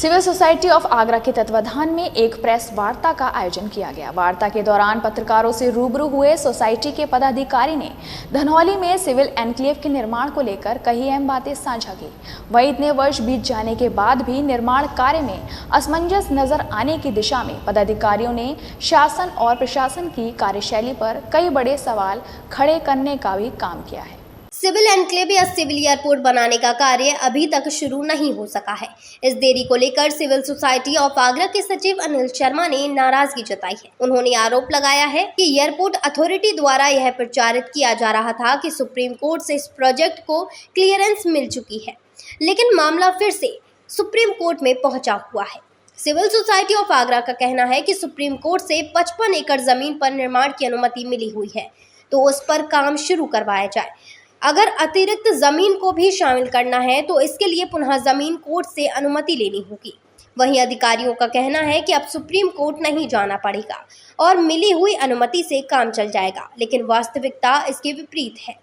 Civil society of Agra के तत्वाधान में एक प्रेस वार्ता का आयोजन किया गया। वार्ता के दौरान पत्रकारों से रूबरू हुए सोसाइटी के पदाधिकारी ने धनौली में सिविल एन्क्लेव के निर्माण को लेकर कई अहम बातें साझा की। वहीं इतने वर्ष बीत जाने के बाद भी निर्माण कार्य में असमंजस नजर आने की दिशा में पदाधिकारियों ने शासन और प्रशासन की कार्यशैली पर कई बड़े सवाल खड़े करने का भी काम किया है। सिविल एन्क्लेव या सिविल एयरपोर्ट बनाने का कार्य अभी तक शुरू नहीं हो सका है। इस देरी को लेकर सिविल सोसाइटी ऑफ आगरा के सचिव अनिल शर्मा ने नाराजगी जताई है। उन्होंने आरोप लगाया है कि एयरपोर्ट अथॉरिटी द्वारा यह प्रचारित किया जा रहा था कि सुप्रीम कोर्ट से इस प्रोजेक्ट को क्लियरेंस मिल चुकी है, लेकिन मामला फिर से सुप्रीम कोर्ट में पहुंचा हुआ है। सिविल सोसाइटी ऑफ आगरा का कहना है कि सुप्रीम कोर्ट से 55 एकड़ जमीन पर निर्माण की अनुमति मिली हुई है, तो उस पर काम शुरू करवाया जाए। अगर अतिरिक्त जमीन को भी शामिल करना है तो इसके लिए पुनः जमीन कोर्ट से अनुमति लेनी होगी। वहीं अधिकारियों का कहना है कि अब सुप्रीम कोर्ट नहीं जाना पड़ेगा और मिली हुई अनुमति से काम चल जाएगा, लेकिन वास्तविकता इसके विपरीत है।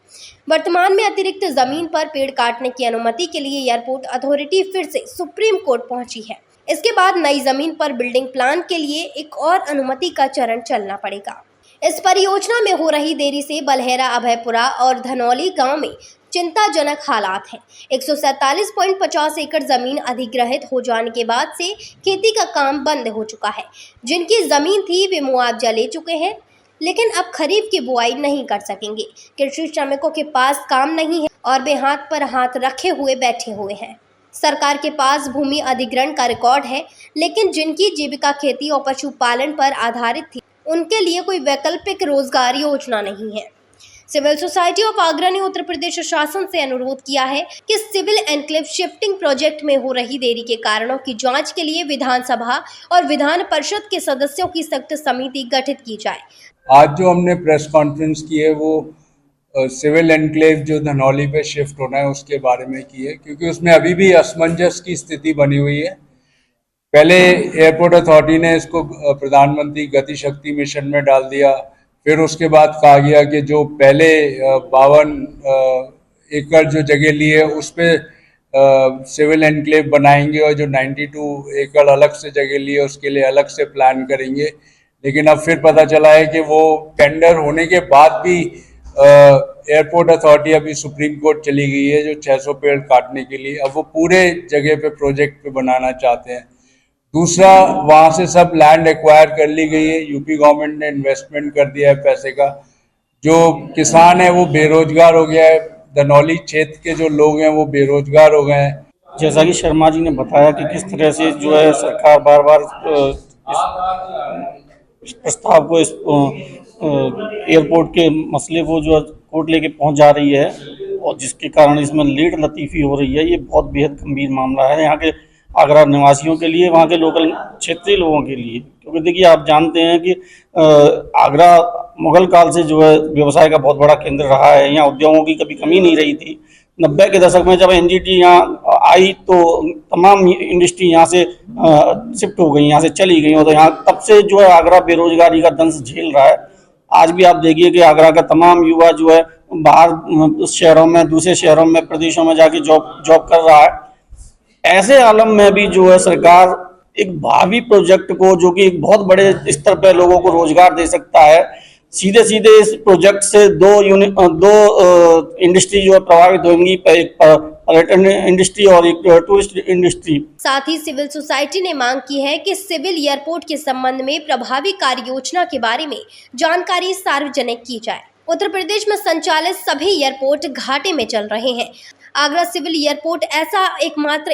वर्तमान में अतिरिक्त जमीन पर पेड़ काटने की अनुमति के लिए एयरपोर्ट अथॉरिटी फिर से सुप्रीम कोर्ट पहुंची है। इसके बाद नई जमीन पर बिल्डिंग प्लान के लिए एक और अनुमति का चरण चलना पड़ेगा। इस परियोजना में हो रही देरी से बलहेरा, अभयपुरा और धनौली गांव में चिंताजनक हालात हैं। 147.50 एकड़ जमीन अधिग्रहित हो जाने के बाद से खेती का काम बंद हो चुका है। जिनकी जमीन थी वे मुआवजा ले चुके हैं, लेकिन अब खरीफ की बुआई नहीं कर सकेंगे। कृषि श्रमिकों के पास काम नहीं है और वे हाथ पर हाथ रखे हुए बैठे हुए हैं। सरकार के पास भूमि अधिग्रहण का रिकॉर्ड है, लेकिन जिनकी जीविका खेती और पशुपालन पर आधारित थी उनके लिए कोई वैकल्पिक रोजगार योजना नहीं है। सिविल सोसाइटी ऑफ आगरा ने उत्तर प्रदेश शासन से अनुरोध किया है कि सिविल एन्क्लेव शिफ्टिंग प्रोजेक्ट में हो रही देरी के कारणों की जांच के लिए विधानसभा और विधान परिषद के सदस्यों की सख्त समिति गठित की जाए। आज जो हमने प्रेस कॉन्फ्रेंस की है वो सिविल एन्क्लेव जो धनौली पे शिफ्ट होना है उसके बारे में की है, क्योंकि उसमें अभी भी असमंजस की स्थिति बनी हुई है। पहले एयरपोर्ट अथॉरिटी ने इसको प्रधानमंत्री गति शक्ति मिशन में डाल दिया, फिर उसके बाद कहा गया कि जो पहले 52 एकड़ जो जगह ली है उस पे सिविल एन्क्लेव बनाएंगे और जो 92 एकड़ अलग से जगह ली है उसके लिए अलग से प्लान करेंगे। लेकिन अब फिर पता चला है कि वो टेंडर होने के बाद भी एयरपोर्ट अथॉरिटी अभी सुप्रीम कोर्ट चली गई है जो 600 पेड़ काटने के लिए। अब वो पूरे जगह पे प्रोजेक्ट पे बनाना चाहते हैं। दूसरा, वहाँ से सब लैंड एक्वायर कर ली गई है, यूपी गवर्नमेंट ने इन्वेस्टमेंट कर दिया है पैसे का। जो किसान है वो बेरोजगार हो गया है, धनौली क्षेत्र के जो लोग हैं वो बेरोजगार हो गए हैं। जैसा कि शर्मा जी ने बताया कि किस तरह से जो है सरकार बार बार इस प्रस्ताव को, इस एयरपोर्ट के मसले को जो कोर्ट लेके पहुंच जा रही है और जिसके कारण इसमें लेट लतीफ़ी हो रही है, ये बहुत बेहद गंभीर मामला है यहाँ के आगरा निवासियों के लिए, वहाँ के लोकल क्षेत्रीय लोगों के लिए। क्योंकि देखिए, आप जानते हैं कि आगरा मुगल काल से जो है व्यवसाय का बहुत बड़ा केंद्र रहा है। यहाँ उद्योगों की कभी कमी नहीं रही थी। 90 के दशक में जब एनजीटी यहाँ आई तो तमाम इंडस्ट्री यहाँ से शिफ्ट हो गई, यहाँ से चली गई, और तो यहाँ तब से जो है आगरा बेरोजगारी का दंश झेल रहा है। आज भी आप देखिए कि आगरा का तमाम युवा जो है बाहर शहरों में, दूसरे शहरों में, प्रदेशों में जाके जॉब कर रहा है। ऐसे आलम में भी जो है सरकार एक भावी प्रोजेक्ट को, जो कि एक बहुत बड़े स्तर पर लोगों को रोजगार दे सकता है, सीधे सीधे इस प्रोजेक्ट से दो इंडस्ट्री जो है प्रभावित होंगी, पर्यटन इंडस्ट्री और एक टूरिस्ट इंडस्ट्री। साथ ही सिविल सोसाइटी ने मांग की है कि सिविल एयरपोर्ट के संबंध में प्रभावी कार्य योजना के बारे में जानकारी सार्वजनिक की जाए। उत्तर प्रदेश में संचालित सभी एयरपोर्ट घाटे में चल रहे हैं। आगरा सिविल एयरपोर्ट ऐसा एकमात्र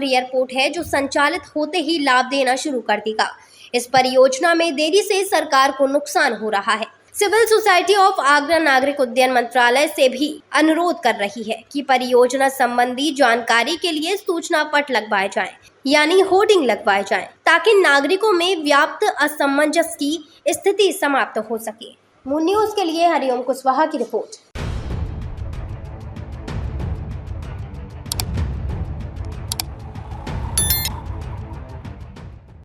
एयरपोर्ट है जो संचालित होते ही लाभ देना शुरू कर देगा। इस परियोजना में देरी से सरकार को नुकसान हो रहा है। सिविल सोसाइटी ऑफ आगरा नागरिक उड्डयन मंत्रालय से भी अनुरोध कर रही है कि परियोजना संबंधी जानकारी के लिए सूचना पट लगवाए जाएं, यानी होर्डिंग लगवाए जाएं, ताकि नागरिकों में व्याप्त असमंजस की स्थिति समाप्त हो सके। मून न्यूज़ के लिए हरिओम कुशवाहा की रिपोर्ट।